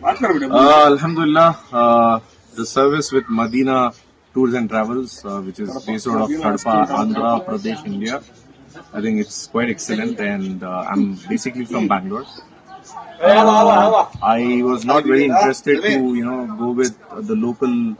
Alhamdulillah, the service with Medina Tours and Travels, which is based out of Kadapa, Andhra Pradesh, India. I think it's quite excellent, and I'm basically from Bangalore. I was not very interested to go with the local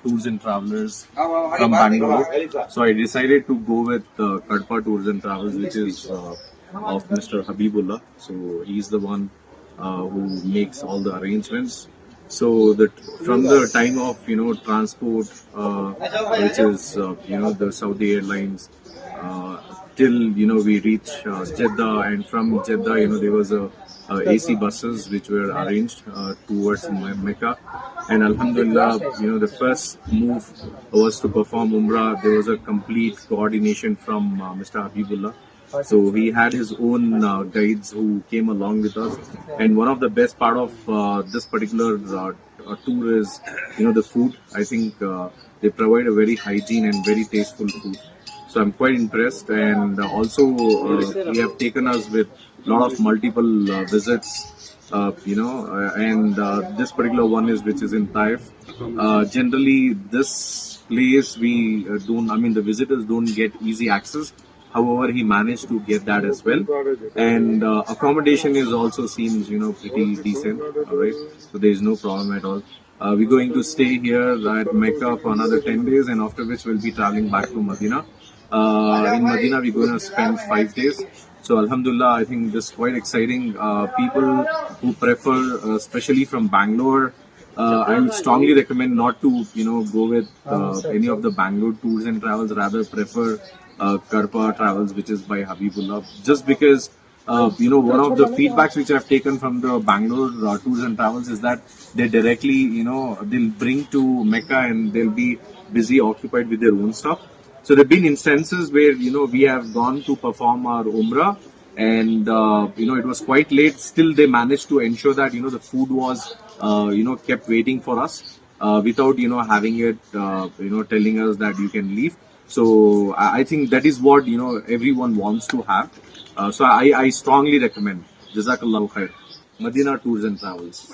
tours and travelers from Bangalore, so I decided to go with Kadapa Tours and Travels, which is of Mr. Habibullah. So he's the one who makes all the arrangements. So that from the time of transport, which is the Saudi Airlines, till we reach Jeddah, and from Jeddah there was a AC buses which were arranged towards Mecca, and Alhamdulillah the first move was to perform Umrah. There was a complete coordination from Mr. Habibullah. So he had his own guides who came along with us, and one of the best part of this particular tour is the food. I think they provide a very hygiene and very tasteful food. So I'm quite impressed, and also we have taken us with a lot of multiple visits, and this particular one is which is in Taif. Generally, this place we don't. I mean, the visitors don't get easy access. However, he managed to get that as well, and accommodation is also seems pretty decent. All right, so there is no problem at all. We're going to stay here at Mecca for another 10 days, and after which we'll be traveling back to Medina. In Medina, we're going to spend 5 days. So, Alhamdulillah, I think this is quite exciting. People who prefer, especially from Bangalore, I would strongly recommend not to, go with any of the Bangalore tours and travels. Rather, prefer Kadapa Travels, which is by Habibullah. Just because, one of the feedbacks which I've taken from the Bangalore tours and travels is that they directly, they'll bring to Mecca and they'll be busy, occupied with their own stuff. So there have been instances where we have gone to perform our Umrah, and it was quite late. Still, they managed to ensure that the food was kept waiting for us without having it telling us that you can leave. So I think that is what everyone wants to have. So I strongly recommend. Jazakallahu khair. Medina Tours and Travels.